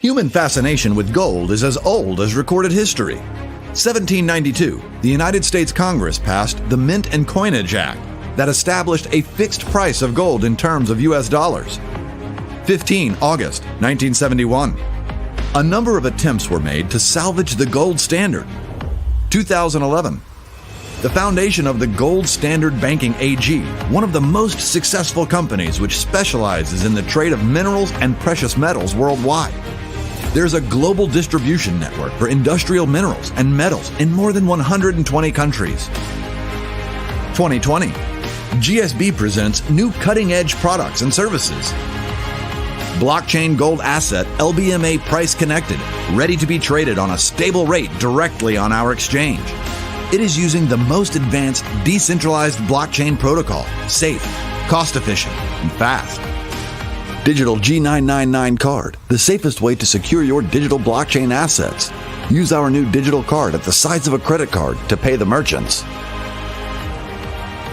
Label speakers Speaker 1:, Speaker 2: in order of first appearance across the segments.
Speaker 1: Human fascination with gold is as old as recorded history. 1792, the United States Congress passed the Mint and Coinage Act that established a fixed price of gold in terms of US dollars. 15 August 1971, a number of attempts were made to salvage the gold standard. 2011, the foundation of the Gold Standard Banking AG, one of the most successful companies which specializes in the trade of minerals and precious metals worldwide. There's a global distribution network for industrial minerals and metals in more than 120 countries. 2020, GSB presents new cutting-edge products and services. Blockchain gold asset LBMA price connected, ready to be traded on a stable rate directly on our exchange. It is using the most advanced decentralized blockchain protocol, safe, cost-efficient, and fast. Digital G999 card, the safest way to secure your digital blockchain assets. Use our new digital card at the size of a credit card to pay the merchants.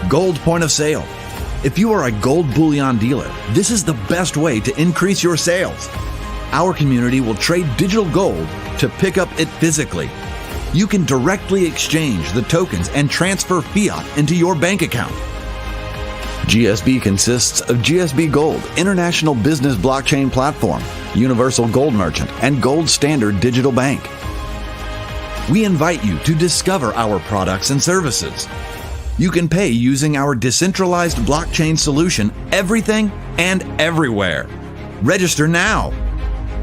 Speaker 1: Gold point of sale. If you are a gold bullion dealer, this is the best way to increase your sales. Our community will trade digital gold to pick up it physically. You can directly exchange the tokens and transfer fiat into your bank account. GSB consists of GSB Gold, International Business Blockchain Platform, Universal Gold Merchant, and Gold Standard Digital Bank. We invite you to discover our products and services. You can pay using our decentralized blockchain solution, everything and everywhere. Register now.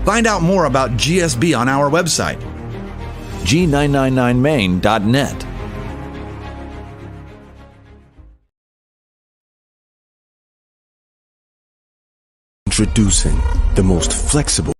Speaker 1: Find out more about GSB on our website, g999main.net.
Speaker 2: Introducing the most flexible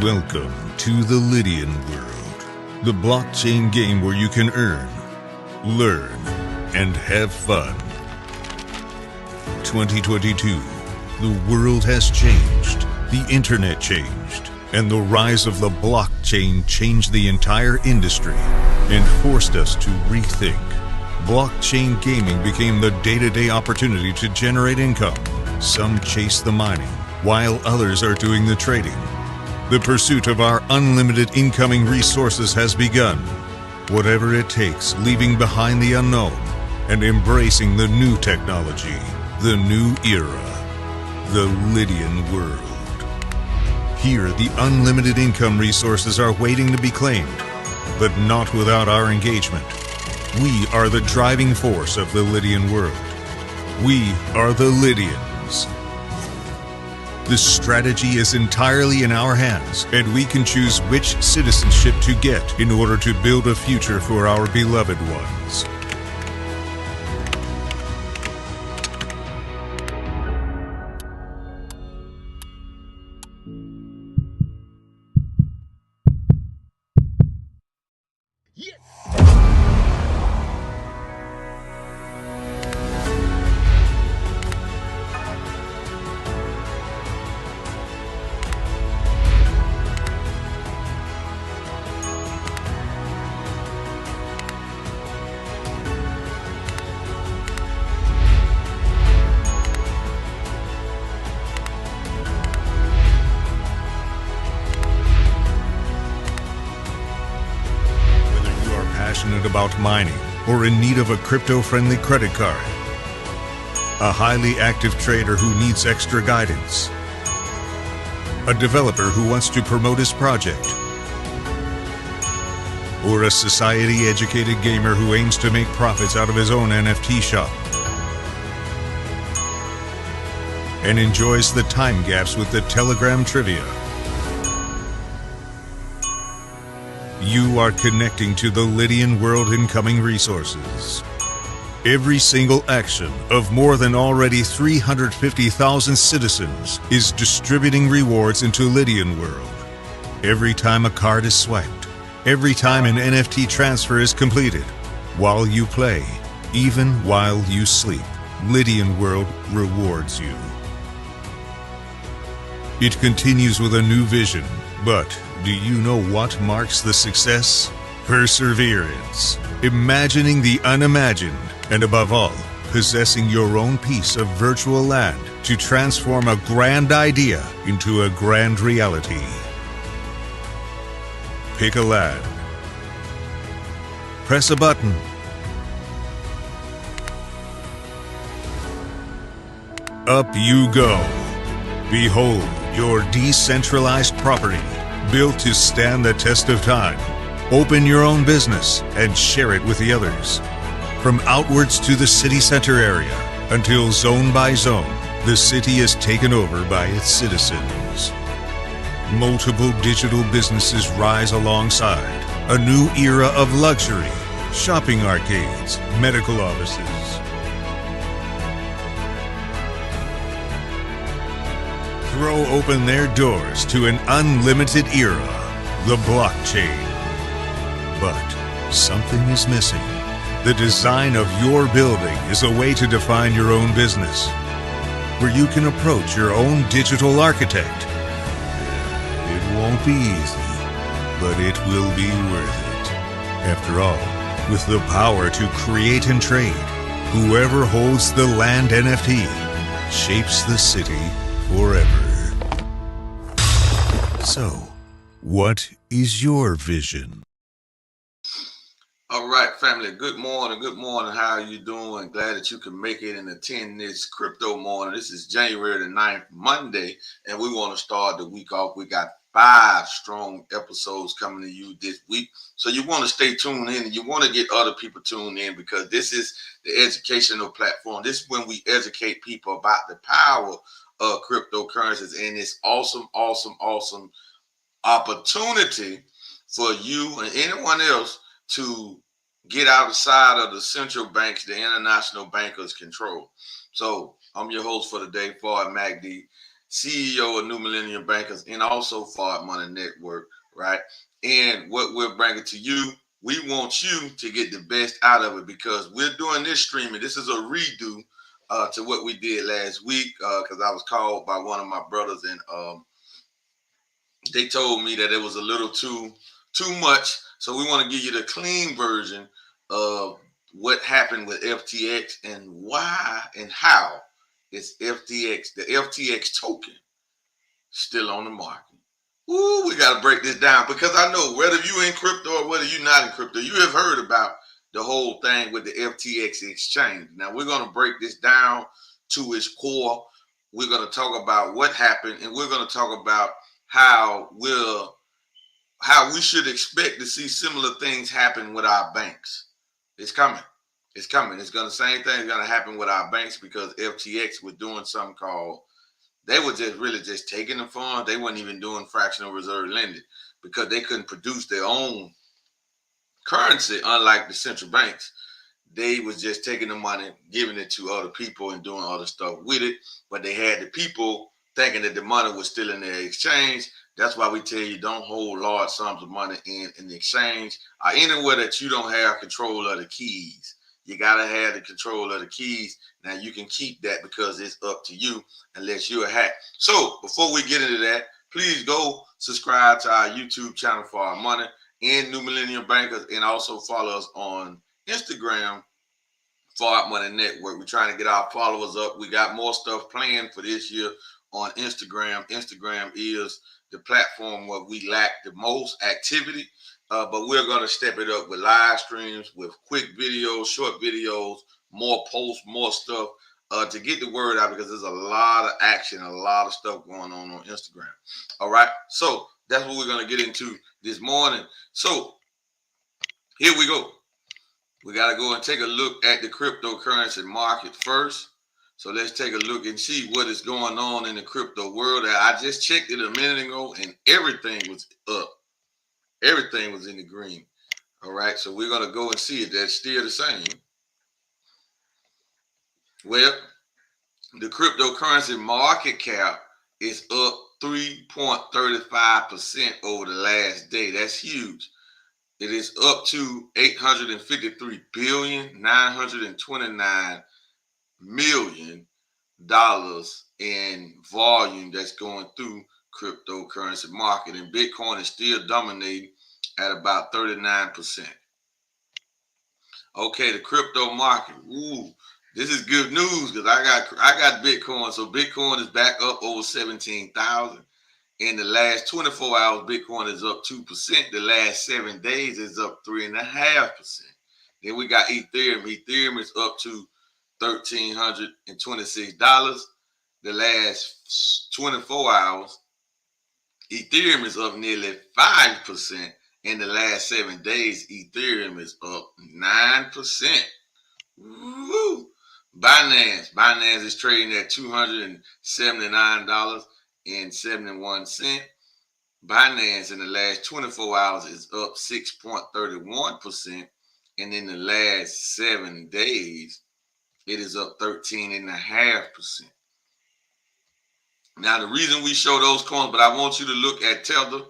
Speaker 3: Welcome to the Lydian world, the blockchain game where you can earn, learn, and have fun. 2022, the world has changed, the internet changed, and the rise of the blockchain changed the entire industry and forced us to rethink. Blockchain gaming became the day-to-day opportunity to generate income. Some chase the mining, while others are doing the trading. The pursuit of our unlimited incoming resources has begun. Whatever it takes, leaving behind the unknown and embracing the new technology, the new era, the Lydian world. Here, the unlimited income resources are waiting to be claimed, but not without our engagement. We are the driving force of the Lydian world. We are the Lydians. The strategy is entirely in our hands, and we can choose which citizenship to get in order to build a future for our beloved ones. Passionate about mining or in need of a crypto-friendly credit card, a highly active trader who needs extra guidance, a developer who wants to promote his project, or a society-educated gamer who aims to make profits out of his own NFT shop and enjoys the time gaps with the Telegram trivia. You are connecting to the Lydian world incoming resources. Every single action of more than already 350,000 citizens is distributing rewards into Lydian world. Every time a card is swiped, every time an NFT transfer is completed, while you play, even while you sleep, Lydian world rewards you. It continues with a new vision, but do you know what marks the success? Perseverance, imagining the unimagined, and above all, possessing your own piece of virtual land to transform a grand idea into a grand reality. Pick a land. Press a button. Up you go. Behold your decentralized property, built to stand the test of time. Open your own business and share it with the others. From outwards to the city center area, until zone by zone, the city is taken over by its citizens. Multiple digital businesses rise alongside. A new era of luxury, shopping arcades, medical offices. Throw open their doors to an unlimited era, the blockchain. But something is missing. The design of your building is a way to define your own business, where you can approach your own digital architect. It won't be easy, but it will be worth it. After all, with the power to create and trade, whoever holds the land NFT shapes the city forever. So, what is your vision?
Speaker 4: All right, family. Good morning. Good morning. How are you doing? Glad that you can make it and attend this crypto morning. This is January the 9th, Monday, and we want to start the week off. We got 5 strong episodes coming to you this week. So you want to stay tuned in and you want to get other people tuned in, because this is the educational platform. This is when we educate people about the power of cryptocurrencies and this awesome opportunity for you and anyone else to get outside of the central banks, the international bankers' control. So I'm your host for the day, Mahdi. CEO of New Millennium Bankers, and also Forward Money Network, right? And what we're bringing to you, we want you to get the best out of it because we're doing this streaming. This is a redo to what we did last week because I was called by one of my brothers and they told me that it was a little too much. So we want to give you the clean version of what happened with FTX and why and how is the FTX token still on the market. Ooh, we got to break this down because I know whether you in crypto or whether you're not in crypto, you have heard about the whole thing with the FTX exchange. Now we're going to break this down to its core. We're going to talk about what happened, and we're going to talk about how we should expect to see similar things happen with our banks. It's coming. It's coming. It's going to same thing is going to happen with our banks because FTX was doing something called, they were just really just taking the funds. They weren't even doing fractional reserve lending because they couldn't produce their own currency, unlike the central banks. They was just taking the money, giving it to other people and doing other stuff with it. But they had the people thinking that the money was still in their exchange. That's why we tell you don't hold large sums of money in the exchange or anywhere that you don't have control of the keys. You got to have the control of the keys. Now you can keep that because it's up to you unless you're a hack. So before we get into that, please go subscribe to our YouTube channel for our money and New Millennium Bankers, and also follow us on Instagram, Forward Money Network. We're trying to get our followers up. We got more stuff planned for this year on Instagram. Instagram is the platform where we lack the most activity, but we're going to step it up with live streams, with quick videos, short videos, more posts, more stuff to get the word out because there's a lot of action, a lot of stuff going on Instagram. All right, so that's what we're going to get into this morning. So here we go. We got to go and take a look at the cryptocurrency market first. So let's take a look and see what is going on in the crypto world. I just checked it a minute ago and everything was up. Everything was in the green. All right, so we're going to go and see it. That's still the same. Well, the cryptocurrency market cap is up 3.35% over the last day. That's huge. It is up to $853,929,000,000 in volume that's going through cryptocurrency market, and Bitcoin is still dominating at about 39%. Okay, the crypto market. Ooh, this is good news because I got Bitcoin. So Bitcoin is back up over 17,000. In the last 24 hours, Bitcoin is up 2%. The last 7 days is up 3.5%. Then we got Ethereum. Ethereum is up to $1,326. The last 24 hours, Ethereum is up nearly 5%. In the last 7 days, Ethereum is up 9%. Woo! Binance is trading at $279.71. Binance in the last 24 hours is up 6.31%. And in the last 7 days, it is up 13.5%. Now, the reason we show those coins, but I want you to look at Tether.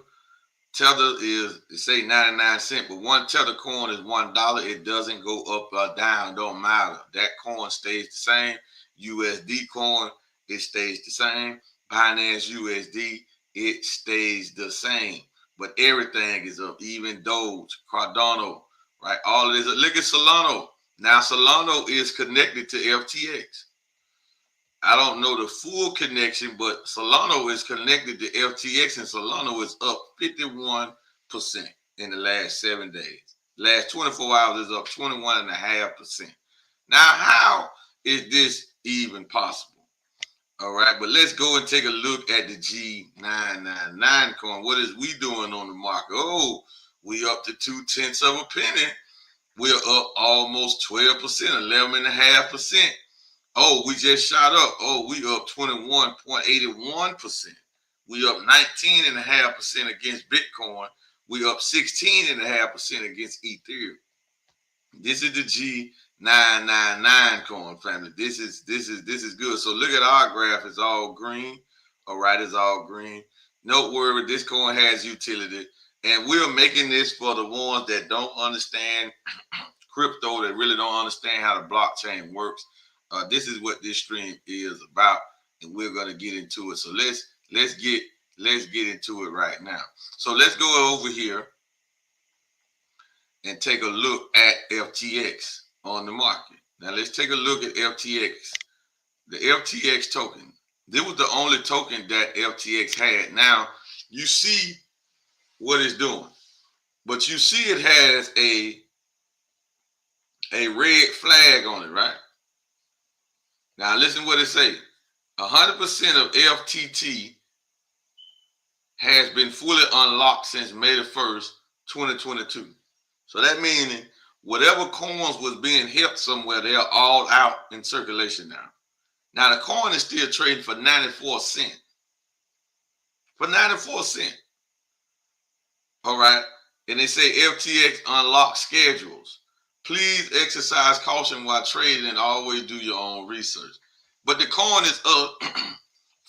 Speaker 4: Tether is, say 99 cents, but one Tether coin is $1. It doesn't go up or down, don't matter. That coin stays the same. USD coin, it stays the same. Binance USD, it stays the same. But everything is up, even Doge, Cardano, right? All of this. Look at Solana. Now, Solana is connected to FTX. I don't know the full connection, but Solana is connected to FTX, and Solana is up 51% in the last 7 days. Last 24 hours is up 21.5%. Now, how is this even possible? All right, but let's go and take a look at the G999 coin. What is we doing on the market? Oh, we up to 0.2 of a penny. We're up almost 12%, 11.5%. Oh, we just shot up. Oh, we up 21.81%. We up 19.5% against Bitcoin. We up 16.5% against Ethereum. This is the G999 coin, family. This is good. So look at our graph. It's all green. All right, it's all green. No worry, this coin has utility. And we're making this for the ones that don't understand crypto, that really don't understand how the blockchain works. This is what this stream is about, and we're gonna get into it. So let's get into it right now. So let's go over here and take a look at FTX on the market. Now let's take a look at FTX. The FTX token. This was the only token that FTX had. Now you see what it's doing, but you see it has a red flag on it, right? Now listen what it say. 100% of FTT has been fully unlocked since May the 1st, 2022. So that meaning whatever coins was being held somewhere, they're all out in circulation now. Now the coin is still trading for 94 cents. For 94 cents. All right. And they say FTX unlock schedules. Please exercise caution while trading and always do your own research. But the coin is up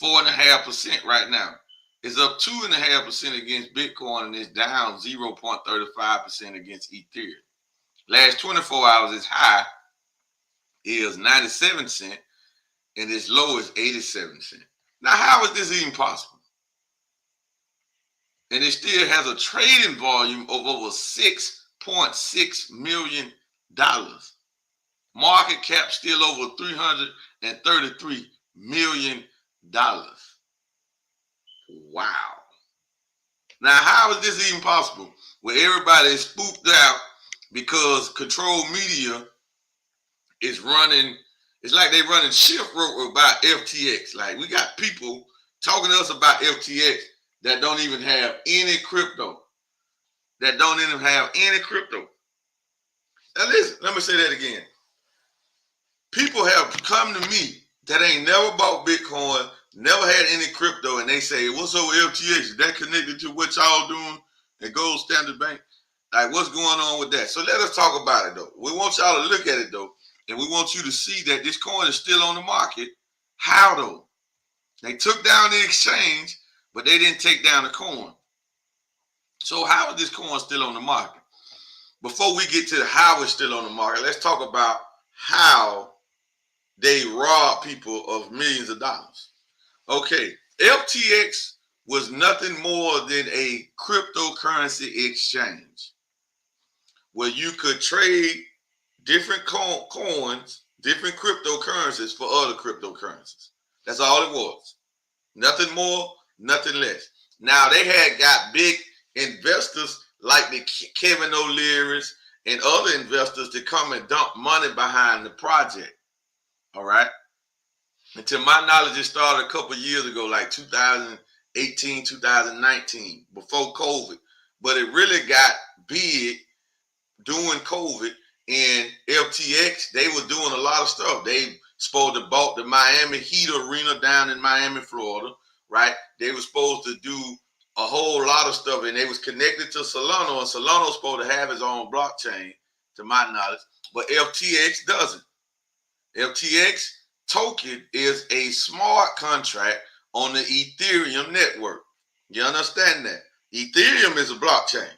Speaker 4: 4.5% right now. It's up 2.5% against Bitcoin, and it's down 0.35% against Ethereum. Last 24 hours, its high is 97 cents, and its low is 87 cents. Now, how is this even possible? And it still has a trading volume of over $6.6 million. Market cap still over $333 million. Wow. Now, how is this even possible? Well, everybody is spooked out because control media is running, it's like they running shift rope about FTX. Like, we got people talking to us about FTX that don't even have any crypto. That don't even have any crypto. Now listen, let me say that again. People have come to me that ain't never bought Bitcoin, never had any crypto, and they say, what's over FTX? Is that connected to what y'all doing at Gold Standard Bank? Like, what's going on with that? So let us talk about it, though. We want y'all to look at it, though, and we want you to see that this coin is still on the market. How, though? They took down the exchange, but they didn't take down the coin. So how is this coin still on the market? Before we get to how it's still on the market, let's talk about how they rob people of millions of dollars. Okay, FTX was nothing more than a cryptocurrency exchange where you could trade different coins, different cryptocurrencies for other cryptocurrencies. That's all it was. Nothing more, nothing less. Now, they had got big investors like the Kevin O'Leary's and other investors to come and dump money behind the project. All right. And to my knowledge, it started a couple of years ago, like 2018, 2019, before COVID. But it really got big during COVID. And FTX, they were doing a lot of stuff. They supposed to bought the Miami Heat Arena down in Miami, Florida, right? They were supposed to do a whole lot of stuff, and they was connected to Solana, and Solana's supposed to have its own blockchain, to my knowledge, but FTX doesn't. FTX token is a smart contract on the Ethereum network. You understand that? Ethereum is a blockchain.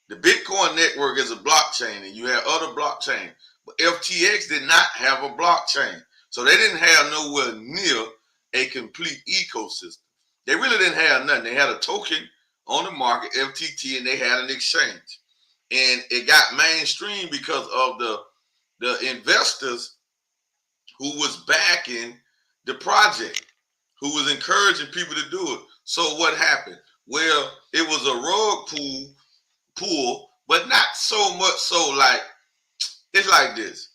Speaker 4: The Bitcoin network is a blockchain, and you have other blockchains. But FTX did not have a blockchain. So they didn't have nowhere near a complete ecosystem. They really didn't have nothing. They had a token on the market, FTT, and they had an exchange. And it got mainstream because of the investors who was backing the project, who was encouraging people to do it. So what happened? Well, it was a rug pull, but not so much so. Like, it's like this.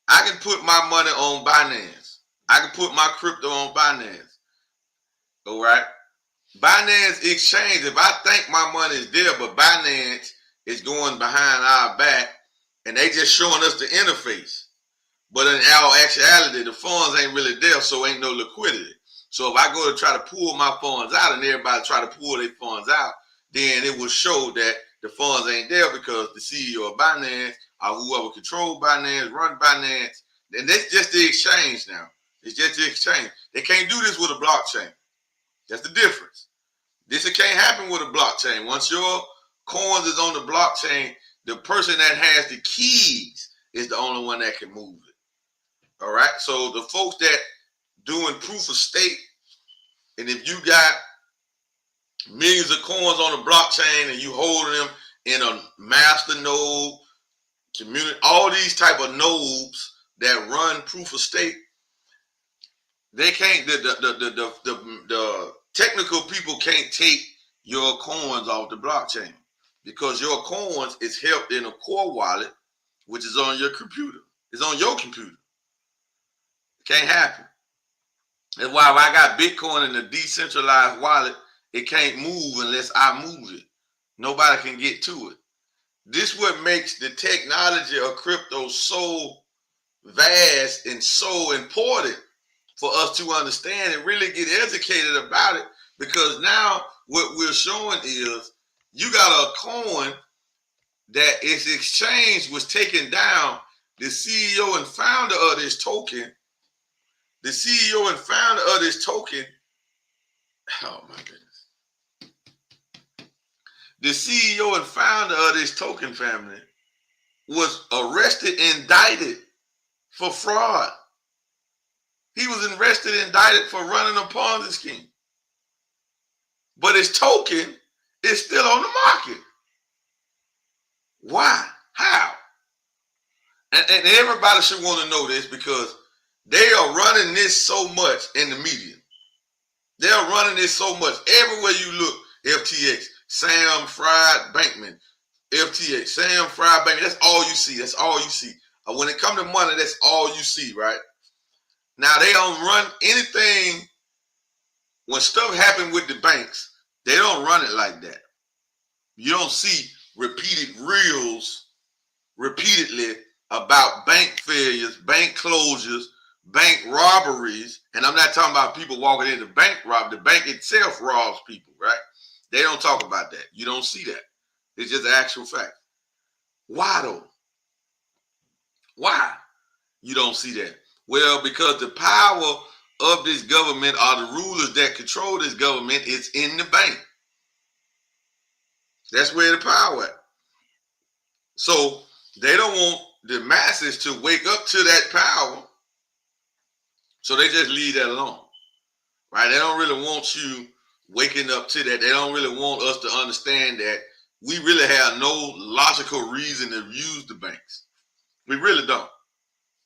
Speaker 4: I can put my money on Binance. I can put my crypto on Binance. All right. Binance exchange, if I think my money is there, but Binance is going behind our back and they just showing us the interface. But in our actuality, the funds ain't really there, so ain't no liquidity. So if I go to try to pull my funds out and everybody try to pull their funds out, then it will show that the funds ain't there because the CEO of Binance or whoever controls Binance, run Binance, and that's just the exchange now. It's just the exchange. They can't do this with a blockchain. That's the difference. This can't happen with a blockchain. Once your coins is on the blockchain, the person that has the keys is the only one that can move it. All right. So the folks that doing proof of stake, and if you got millions of coins on the blockchain and you holding them in a master node, community, all these type of nodes that run proof of stake, they can't. The technical people can't take your coins off the blockchain because your coins is held in a core wallet, which is on your computer. It's on your computer. It can't happen. That's why if I got Bitcoin in a decentralized wallet, it can't move unless I move it. Nobody can get to it. This is what makes the technology of crypto so vast and so important for us to understand and really get educated about it, because now what we're showing is you got a coin that its exchange was taken down. The CEO and founder of this token, oh my goodness. The CEO and founder of this token family was arrested and indicted for fraud. He was arrested and indicted for running a Ponzi scheme. But his token is still on the market. Why? How? And everybody should want to know this, because they are running this so much in the media. They are running this so much. Everywhere you look, FTX, Sam Fried Bankman, FTX, Sam Fried Bankman. That's all you see. That's all you see. When it comes to money, that's all you see, right? Now, they don't run anything. When stuff happens with the banks, they don't run it like that. You don't see repeated reels repeatedly about bank failures, bank closures, bank robberies. And I'm not talking about people walking into bank rob. The bank itself robs people, right? They don't talk about that. You don't see that. It's just an actual fact. Why though? Why you don't see that? Well, because the power of this government, or the rulers that control this government, is in the bank. That's where the power at. So they don't want the masses to wake up to that power. So they just leave that alone. Right? They don't really want you waking up to that. They don't really want us to understand that we really have no logical reason to use the banks. We really don't.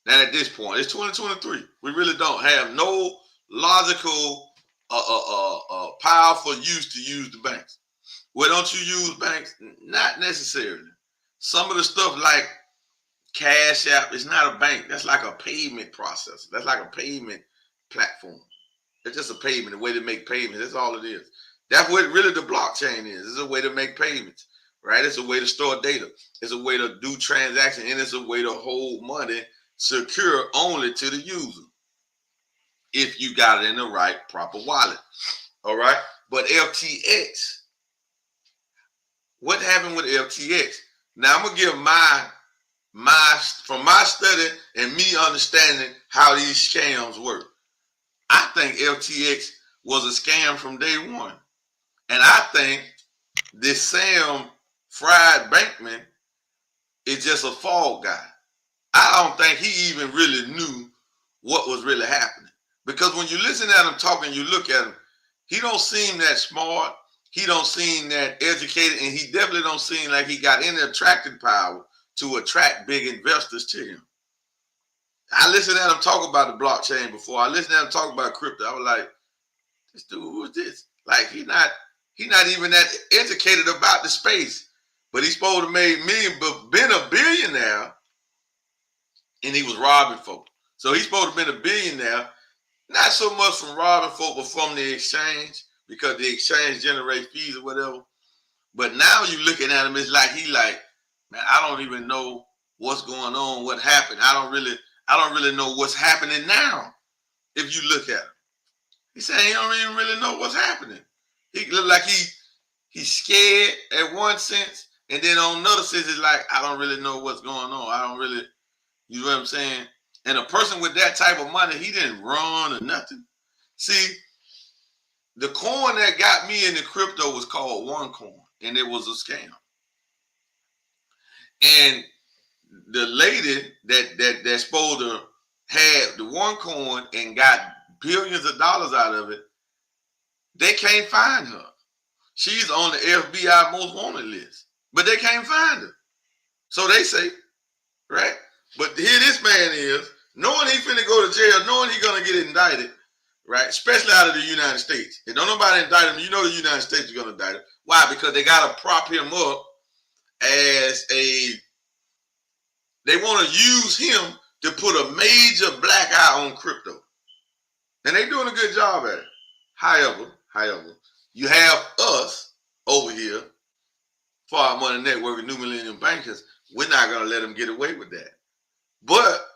Speaker 4: Not at this point. It's 2023. We really don't have no logical, powerful use to use the banks. Well, don't you use banks? Not necessarily. Some of the stuff like Cash App is not a bank. That's like a payment processor. That's like a payment platform. It's just a payment, a way to make payments. That's all it is. That's what really the blockchain is. It's a way to make payments, right? It's a way to store data. It's a way to do transactions, and it's a way to hold money secure only to the user if you got it in the right proper wallet. All right. But FTX, what happened with FTX? Now I'm gonna give from my study and me understanding how these scams work. I think FTX was a scam from day one, and I think this Sam Fried Bankman is just a fall guy. I don't think he even really knew what was really happening, because when you listen at him talking, you look at him, he don't seem that smart. He don't seem that educated, and he definitely don't seem like he got any attracting power to attract big investors to him. I listened at him talk about the blockchain before. I listened at him talk about crypto. I was like, this dude, who is this? Like, he not even that educated about the space. But he's supposed to make million, but been a billionaire, and he was robbing folk. So he's supposed to have been a billionaire, not so much from robbing folk, but from the exchange, because the exchange generates fees or whatever. But now you looking at him, it's like he like, man, I don't even know what's going on, what happened. I don't really know what's happening now. If you look at him, he said he don't even really know what's happening. He look like he's scared at one sense, and then on another sense, it's like, I don't really know what's going on. I don't really, you know what I'm saying? And a person with that type of money, he didn't run or nothing. See, the coin that got me into crypto was called OneCoin, and it was a scam. And the lady that's supposed to have the OneCoin and got billions of dollars out of it, they can't find her. She's on the FBI most wanted list, but they can't find her. So they say, right? But here this man is, knowing he finna go to jail, knowing he's gonna get indicted, right? Especially out of the United States. If don't nobody indict him, you know the United States is gonna indict him. Why? Because they gotta prop him up as they want to use him to put a major black eye on crypto. And they're doing a good job at it. However, you have us over here, Far Money Network and New Millennium Bankers. We're not going to let them get away with that. But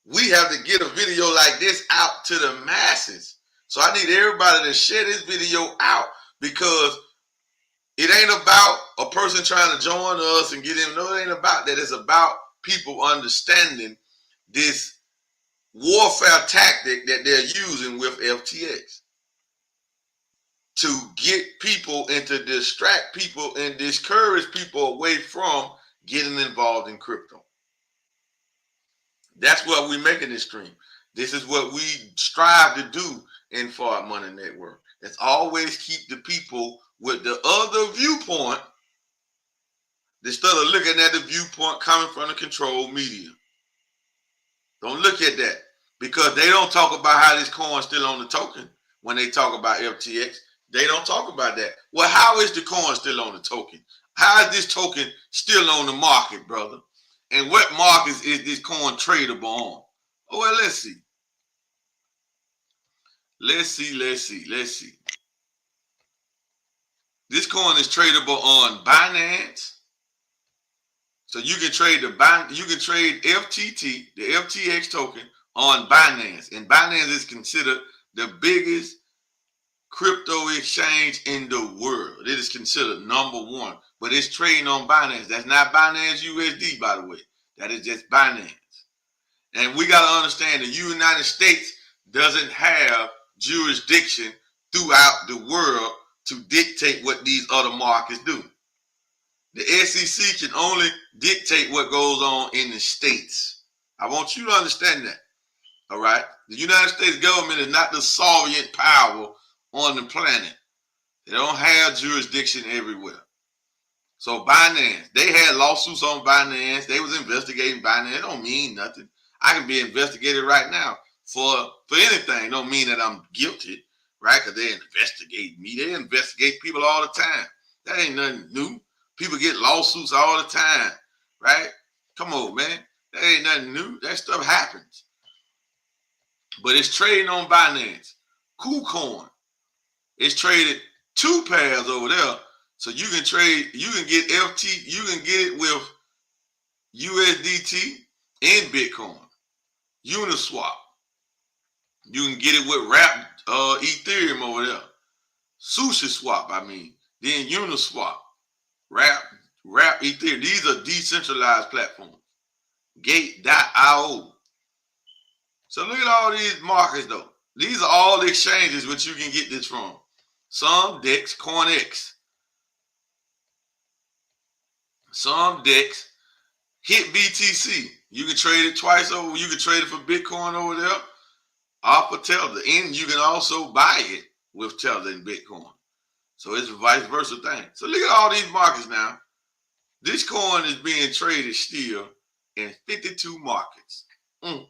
Speaker 4: we have to get a video like this out to the masses. So I need everybody to share this video out, because it ain't about a person trying to join us and get in. No, it ain't about that. It's about people understanding this warfare tactic that they're using with FTX to get people and to distract people and discourage people away from getting involved in crypto. That's what we're making this stream. This is what we strive to do in Far Money Network. It's always keep the people with the other viewpoint instead of looking at the viewpoint coming from the controlled media. Don't look at that, because they don't talk about how this coin's still on the token. When they talk about FTX, they don't talk about that. Well, how is the coin still on the token? How is this token still on the market, brother? And what markets is this coin tradable on? Oh, well, let's see. Let's see. This coin is tradable on Binance. So you can trade FTT, the FTX token, on Binance. And Binance is considered the biggest crypto exchange in the world. It is considered number one. But it's trading on Binance. That's not Binance USD, by the way. That is just Binance. And we got to understand the United States doesn't have jurisdiction throughout the world to dictate what these other markets do. The SEC can only dictate what goes on in the states. I want you to understand that. All right? The United States government is not the sovereign power on the planet. They don't have jurisdiction everywhere. So Binance, they had lawsuits on Binance. They was investigating Binance. It don't mean nothing. I can be investigated right now for anything. Don't mean that I'm guilty, right? Because they investigate me. They investigate people all the time. That ain't nothing new. People get lawsuits all the time, right? Come on, man. That ain't nothing new. That stuff happens. But it's trading on Binance. KuCoin. It's traded 2 pairs over there. So you can trade, you can get FT, you can get it with USDT and Bitcoin. Uniswap. You can get it with Ethereum over there. SushiSwap, Then Uniswap. Wrap Ethereum. These are decentralized platforms. Gate.io. So look at all these markets though. These are all the exchanges which you can get this from. Some DEX, CoinX. Some DEX, hit BTC. You can trade it twice over. You can trade it for Bitcoin over there, or for Tether. And you can also buy it with Tether and Bitcoin. So it's a vice versa thing. So look at all these markets now. This coin is being traded still in 52 markets. And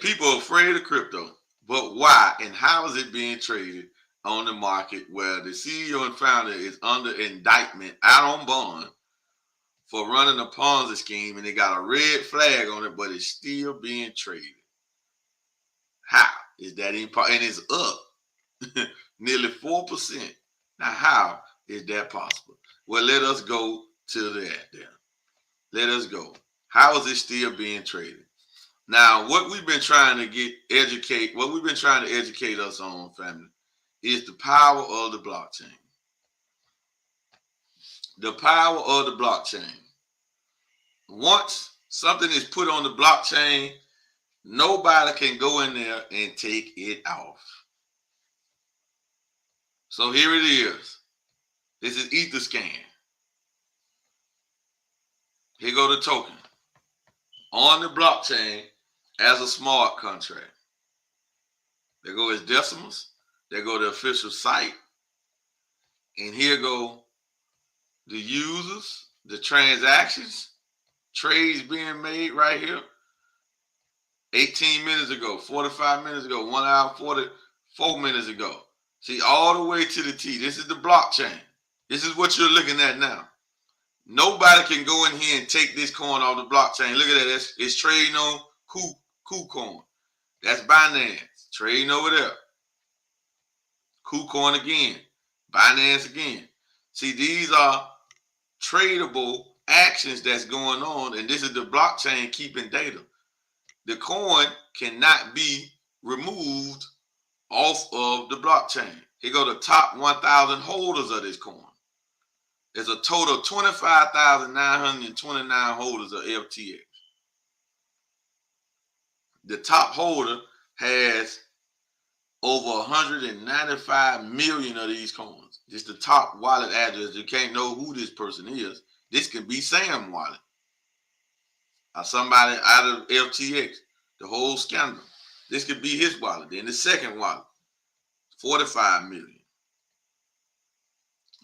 Speaker 4: people are afraid of crypto. But why and how is it being traded on the market where the CEO and founder is under indictment out on bond for running a Ponzi scheme, and they got a red flag on it, but it's still being traded? How is that impossible? And it's up nearly 4%. Now, how is that possible? Well, let us go to that then. Let us go. How is it still being traded? Now, what we've been trying to educate us on, family, is the power of the blockchain. The power of the blockchain. Once something is put on the blockchain, Nobody can go in there and take it off. So here it is. This is Etherscan. Here go the token on the blockchain as a smart contract. There go its decimals. There go the official site. And here go the users, the transactions, trades being made right here. 18 minutes ago, 45 minutes ago, 1 hour, 44 minutes ago. See, all the way to the T. This is the blockchain. This is what you're looking at now. Nobody can go in here and take this coin off the blockchain. Look at that. It's trading on KuCoin. That's Binance. Trading over there. KuCoin again. Binance again. See, these are tradable actions that's going on, and this is the blockchain keeping data. The coin cannot be removed off of the blockchain. Here go the top 1,000 holders of this coin. There's a total of 25,929 holders of FTX. The top holder has over 195 million of these coins. Just the top wallet address. You can't know who this person is. This could be Sam wallet. Or somebody out of FTX. The whole scandal. This could be his wallet. Then the second wallet. 45 million.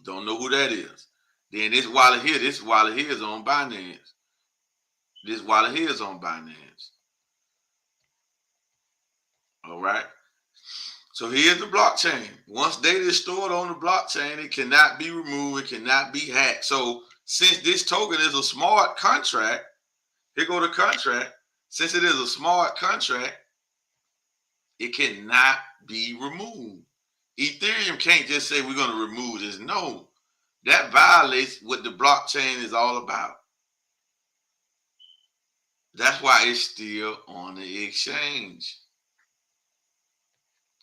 Speaker 4: Don't know who that is. Then this wallet here is on Binance. This wallet here is on Binance. All right. So here's the blockchain. Once data is stored on the blockchain, it cannot be removed. It cannot be hacked. So since this token is a smart contract, here go the contract. Since it is a smart contract, it cannot be removed. Ethereum can't just say we're going to remove this. No, that violates what the blockchain is all about. That's why it's still on the exchange.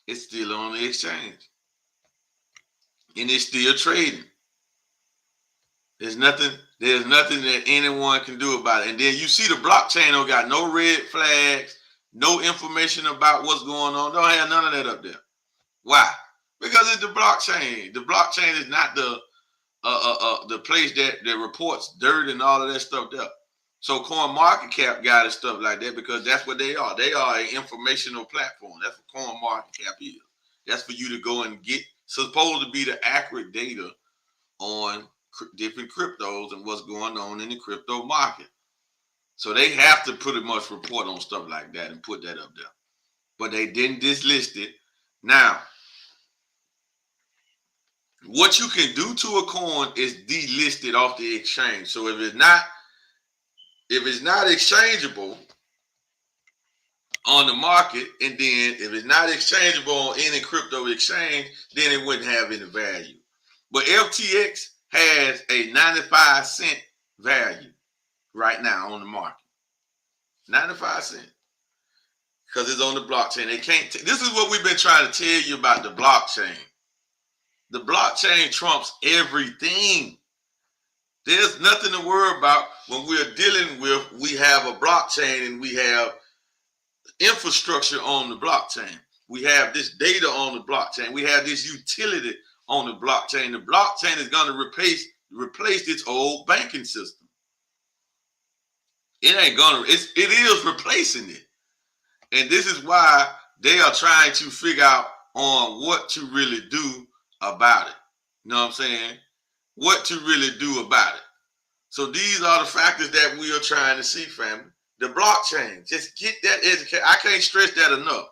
Speaker 4: It's still on the exchange. And it's still trading. There's nothing that anyone can do about it. And then you see the blockchain don't got no red flags, no information about what's going on. Don't have none of that up there. Why? Because it's the blockchain. The blockchain is not the place that reports dirt and all of that stuff there. So CoinMarketCap got it, stuff like that, because that's what they are. They are an informational platform. That's what CoinMarketCap is. That's for you to go and get, supposed to be the accurate data on different cryptos and what's going on in the crypto market. So they have to pretty much report on stuff like that and put that up there. But they didn't dislist it. Now, what you can do to a coin is delist it off the exchange. So if it's not exchangeable on the market, and then if it's not exchangeable on any crypto exchange, then it wouldn't have any value. But FTX has a 95-cent value right now on the market. 95 cents. Because it's on the blockchain. They can't. This is what we've been trying to tell you about the blockchain. The blockchain trumps everything. There's nothing to worry about when we're dealing with, we have a blockchain and we have infrastructure on the blockchain. We have this data on the blockchain. We have this utility on the blockchain. The blockchain is going to replace its old banking system. It ain't going to, it is replacing it. And this is why they are trying to figure out on what to really do about it. You know what I'm saying? What to really do about it. So these are the factors that we are trying to see, family. The blockchain, just get that education. I can't stress that enough.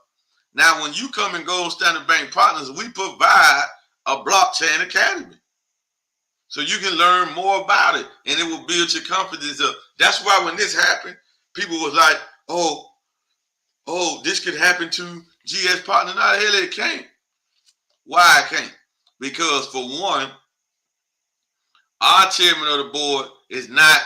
Speaker 4: Now, when you come and go Standard Bank Partners, we provide a blockchain academy. So you can learn more about it and it will build your confidence up. That's why when this happened, people was like, oh, this could happen to GS Partner. No, the hell it can't. Why it can't? Because for one, our chairman of the board is not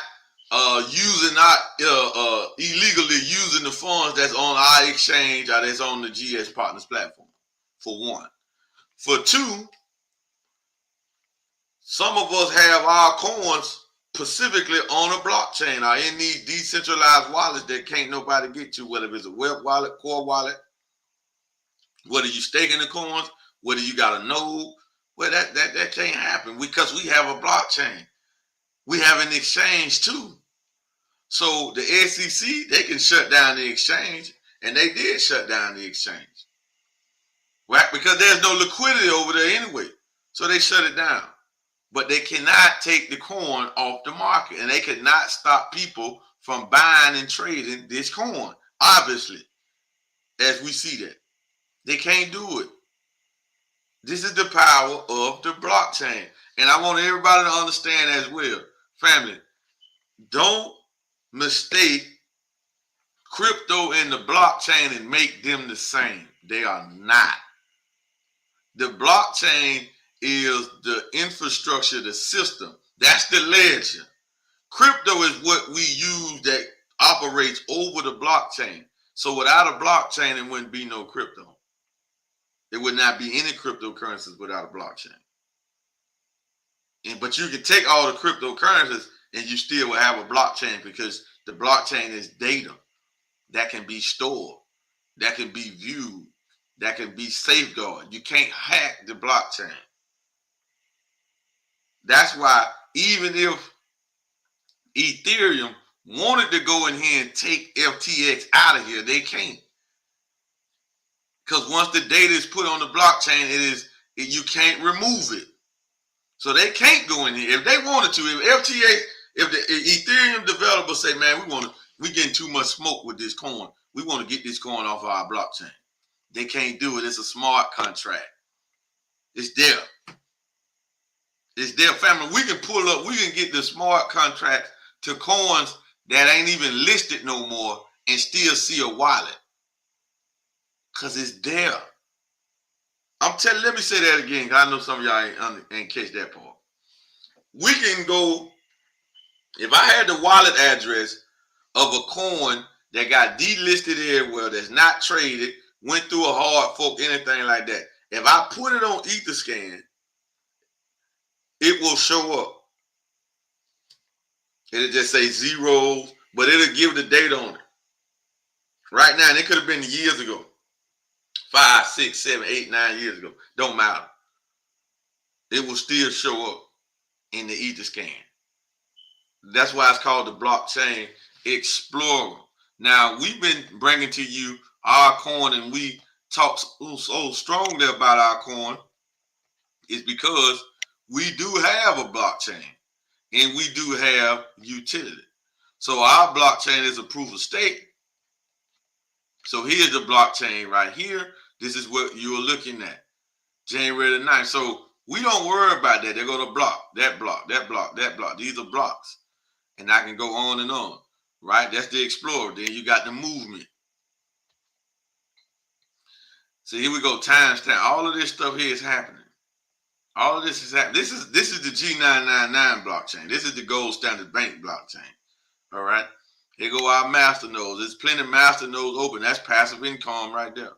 Speaker 4: illegally using the funds that's on our exchange or that's on the GS Partners platform, for one. For two, some of us have our coins specifically on a blockchain or in these decentralized wallets that can't nobody get to, whether it's a web wallet, core wallet, whether you staking the coins, whether you got a node. Well, that can't happen because we have a blockchain. We have an exchange too. So the SEC, they can shut down the exchange, and they did shut down the exchange. Right? Because there's no liquidity over there anyway. So they shut it down. But they cannot take the coin off the market, and they cannot stop people from buying and trading this coin, obviously, as we see that. They can't do it. This is the power of the blockchain. And I want everybody to understand as well, family, don't mistake crypto and the blockchain and make them the same. They are not. The blockchain is the infrastructure, the system. That's the ledger. Crypto is what we use that operates over the blockchain. So without a blockchain, there wouldn't be no crypto. There would not be any cryptocurrencies without a blockchain. But you can take all the cryptocurrencies and you still will have a blockchain because the blockchain is data that can be stored, that can be viewed, that can be safeguarded. You can't hack the blockchain. That's why even if Ethereum wanted to go in here and take FTX out of here, they can't. Because once the data is put on the blockchain, you can't remove it. So they can't go in here. If they wanted to, if the Ethereum developers say, man, we getting too much smoke with this coin. We want to get this coin off of our blockchain. They can't do it. It's a smart contract. It's there. It's there, family. We can pull up, we can get the smart contracts to coins that ain't even listed no more and still see a wallet. Because it's there. Let me say that again, because I know some of y'all ain't catch that part. We can go, if I had the wallet address of a coin that got delisted everywhere, that's not traded, went through a hard fork, anything like that, if I put it on Etherscan, it will show up. It'll just say zeros, but it'll give the date on it. Right now, and it could have been years ago. 5, 6, 7, 8, 9 years ago. Don't matter. It will still show up in the Etherscan. That's why it's called the Blockchain Explorer. Now, we've been bringing to you our coin, and we talk so strongly about our coin is because we do have a blockchain and we do have utility. So our blockchain is a proof of stake. So here's the blockchain right here. This is what you're looking at. January the 9th. So we don't worry about that. They're going to block, that block, that block, that block. These are blocks. And I can go on and on. Right? That's the Explorer. Then you got the movement. So here we go. Timestamp. All of this stuff here is happening. All of this is happening. This is the G999 blockchain. This is the gold standard bank blockchain. All right. Here go our master nodes. There's plenty of master nodes open. That's passive income right there.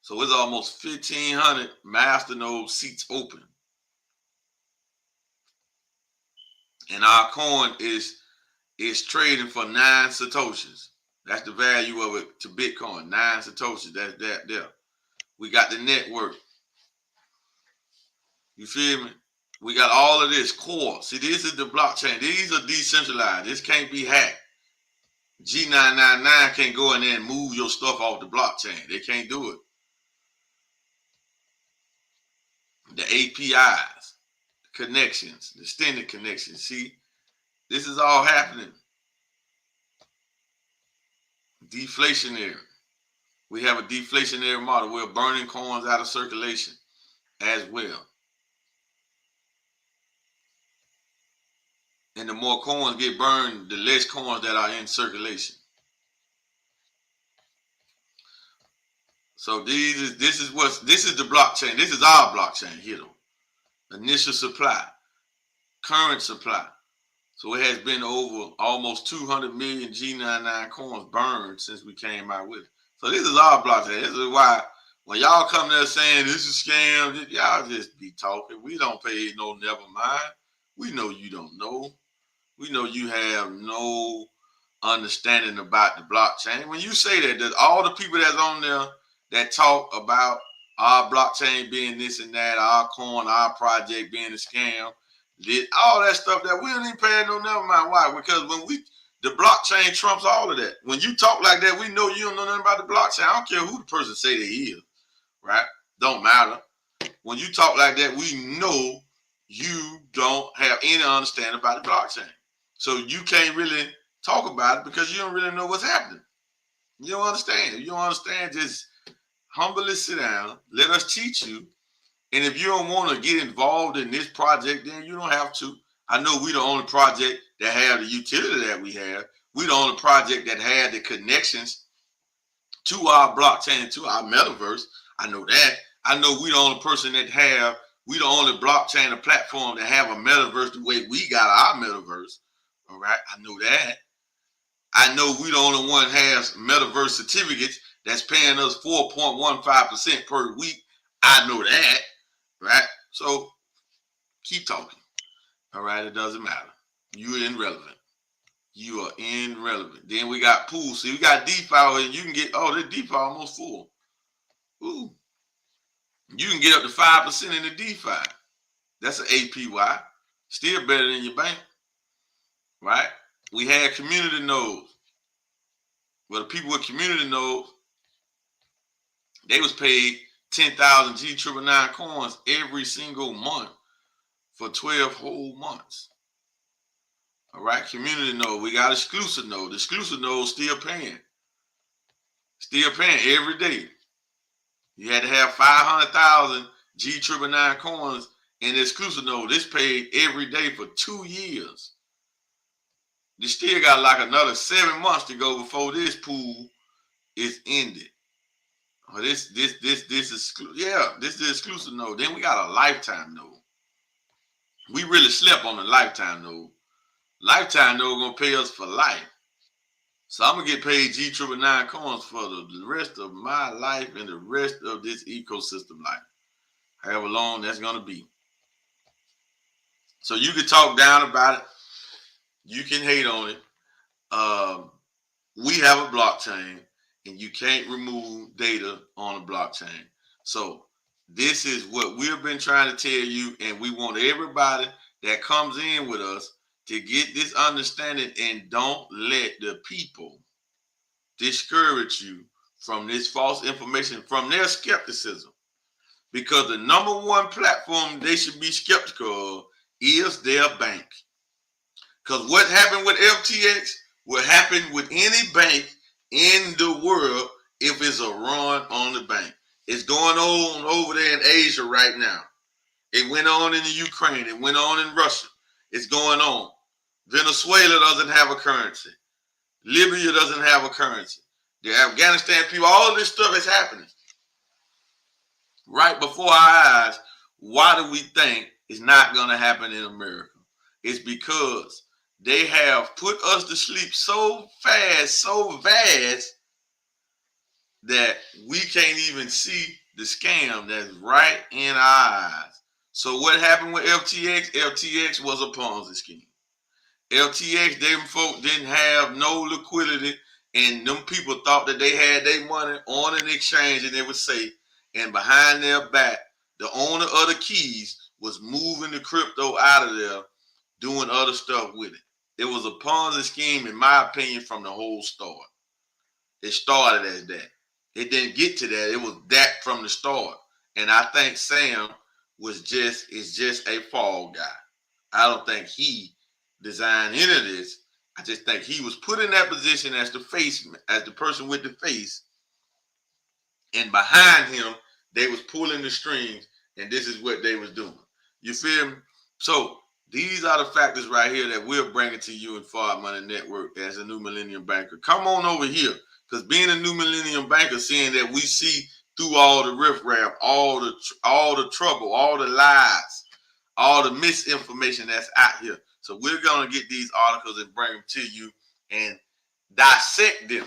Speaker 4: So it's almost 1,500 master node seats open. And our coin is trading for 9 Satoshis. That's the value of it to Bitcoin. 9 Satoshis. That's that there. We got the network. You feel me? We got all of this core. See, this is the blockchain. These are decentralized. This can't be hacked. G999 can't go in there and move your stuff off the blockchain. They can't do it. The APIs, the connections, the extended connections. See, this is all happening. Deflationary. We have a deflationary model. We're burning coins out of circulation as well. And the more coins get burned, the less coins that are in circulation. So this is the blockchain. This is our blockchain here though. Initial supply, current supply. So it has been over almost 200 million G99 coins burned since we came out with it. So this is our blockchain. This is why when y'all come there saying this is scam, y'all just be talking. We don't pay no never mind. We know you don't know. We know you have no understanding about the blockchain. When you say that all the people that's on there that talk about our blockchain being this and that, our coin, our project being a scam, all that stuff that we don't even pay no never mind. Why? Because the blockchain trumps all of that. When you talk like that, we know you don't know nothing about the blockchain. I don't care who the person say they is, right? Don't matter. When you talk like that, we know you don't have any understanding about the blockchain. So you can't really talk about it because you don't really know what's happening. You don't understand. If you don't understand, just humbly sit down, let us teach you. And if you don't want to get involved in this project, then you don't have to. I know we're the only project that have the utility that we have. We're the only project that had the connections to our blockchain, to our metaverse. I know that. I know we're the only person that we the only blockchain or platform that have a metaverse the way we got our metaverse. All right. I know that. I know we the only one has metaverse certificates that's paying us 4.15% per week. I know that. Right? So keep talking. All right. It doesn't matter. You're irrelevant. You are irrelevant. Then we got pools. See, we got DeFi and you can get, the DeFi almost full. Ooh. You can get up to 5% in the DeFi. That's an APY. Still better than your bank. Right? We had community nodes. Well, the people with community nodes, they was paid 10,000 G999 coins every single month for 12 whole months. All right, community node. We got exclusive node. The exclusive node still paying. Still paying every day. You had to have 500,000 G999 coins in the exclusive node. This paid every day for 2 years. You still got like another 7 months to go before this pool is ended. Oh, this is the exclusive node. Then we got a lifetime node. We really slept on the lifetime node. Lifetime node gonna pay us for life. So I'm gonna get paid G999 coins for the rest of my life and the rest of this ecosystem life. However long that's gonna be. So you can talk down about it. You can hate on it. We have a blockchain and you can't remove data on a blockchain. So this is what we've been trying to tell you, and we want everybody that comes in with us to get this understanding, and don't let the people discourage you from this false information, from their skepticism. Because the number one platform they should be skeptical of is their bank. Because what happened with FTX will happen with any bank in the world if it's a run on the bank. It's going on over there in Asia right now. It went on in the Ukraine. It went on in Russia. It's going on. Venezuela doesn't have a currency. Libya doesn't have a currency. The Afghanistan people, all of this stuff is happening right before our eyes. Why do we think it's not going to happen in America? It's because they have put us to sleep so fast, so vast, that we can't even see the scam that's right in our eyes. So what happened with FTX? FTX was a Ponzi scheme. FTX, them folk didn't have no liquidity, and them people thought that they had their money on an exchange and they would say, and behind their back, the owner of the keys was moving the crypto out of there, doing other stuff with it. It was a Ponzi scheme, in my opinion, from the whole start. It started as that. It didn't get to that. It was that from the start. And I think Sam is just a fall guy. I don't think he designed any of this. I just think he was put in that position as the face, as the person with the face. And behind him, they was pulling the strings, and this is what they was doing. You feel me? So these are the factors right here that we're bringing to you in Forward Money Network as a new Millennium Banker. Come on over here, because being a new Millennium Banker, seeing that we see through all the riffraff, all the trouble, all the lies, all the misinformation that's out here. So we're going to get these articles and bring them to you and dissect them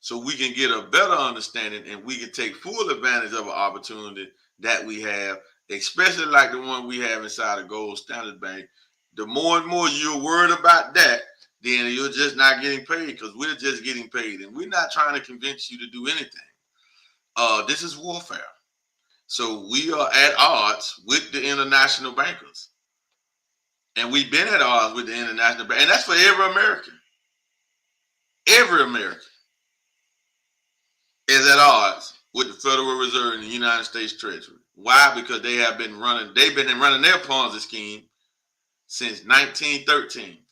Speaker 4: so we can get a better understanding and we can take full advantage of an opportunity that we have especially like the one we have inside of Gold Standard Bank, the more and more you're worried about that, then you're just not getting paid, because we're just getting paid. And we're not trying to convince you to do anything. This is warfare. So we are at odds with the international bankers. And we've been at odds with the international bank. And that's for every American. Every American is at odds with the Federal Reserve and the United States Treasury. Why? Because they've been running their Ponzi scheme since 1913.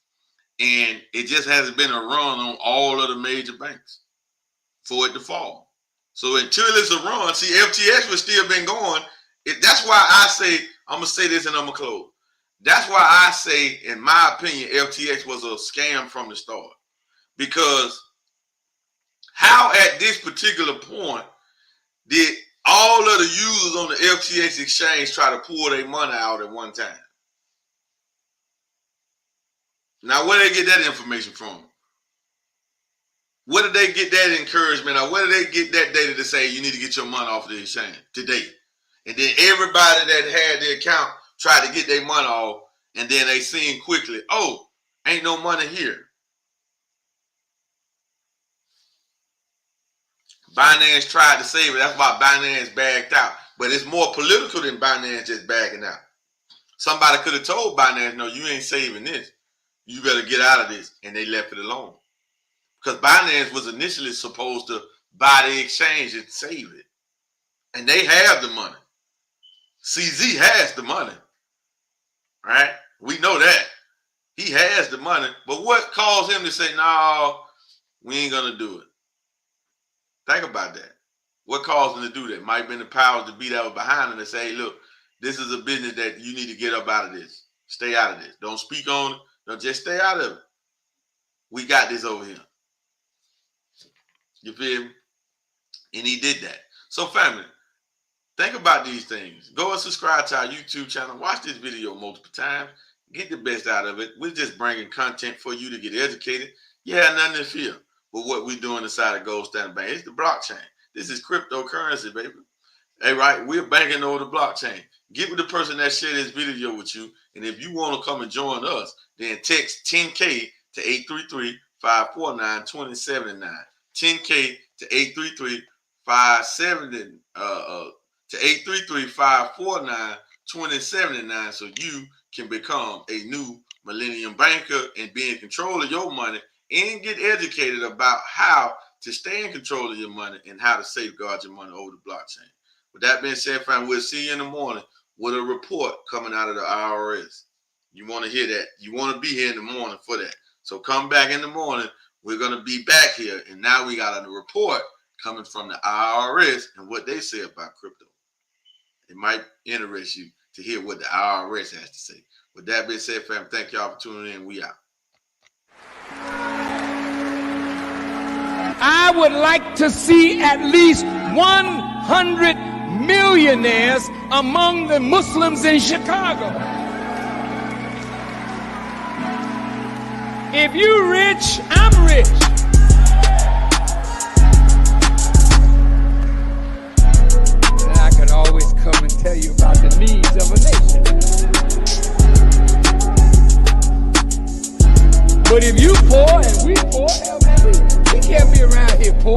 Speaker 4: And it just hasn't been a run on all of the major banks for it to fall. So until it's a run, see, FTX was still been going. That's why I say, I'm going to say this and I'm going to close. That's why I say, in my opinion, FTX was a scam from the start. Because how at this particular point did all of the users on the FTX exchange try to pull their money out at one time? Now, where did they get that information from? Where did they get that encouragement, or where did they get that data to say you need to get your money off the exchange today? And then everybody that had their account tried to get their money off, and then they seen quickly, oh, ain't no money here. Binance tried to save it. That's why Binance backed out. But it's more political than Binance just backing out. Somebody could have told Binance, no, you ain't saving this. You better get out of this. And they left it alone. Because Binance was initially supposed to buy the exchange and save it. And they have the money. CZ has the money. Right? We know that. He has the money. But what caused him to say, no, we ain't going to do it? Think about that. What caused him to do that? Might have been the powers to be that was behind him and say, hey, look, this is a business that you need to get up out of this. Stay out of this. Don't speak on it. No, just stay out of it. We got this over here. You feel me? And he did that. So family, think about these things. Go and subscribe to our YouTube channel. Watch this video multiple times. Get the best out of it. We're just bringing content for you to get educated. You have nothing to fear with what we're doing inside of Gold Standard Bank. It's the blockchain. This is cryptocurrency, baby. Hey, right? We're banking over the blockchain. Get with the person that shared this video with you. And if you want to come and join us, then text 10K to 833-549-2079. 10K to 833-549-2079 so you can become a new Millennium banker and be in control of your money and get educated about how to stay in control of your money and how to safeguard your money over the blockchain. With that being said, friend, we'll see you in the morning with a report coming out of the IRS. You want to hear that. You want to be here in the morning for that. So come back in the morning. We're going to be back here. And now we got a report coming from the IRS and what they say about crypto. It might interest you to hear what the IRS has to say. With that being said, fam, thank y'all for tuning in. We out.
Speaker 5: I would like to see at least 100 millionaires among the Muslims in Chicago. If you're rich, I'm rich. And I can always come and tell you about the needs of a nation. But if you poor and we poor, we can't be around here poor.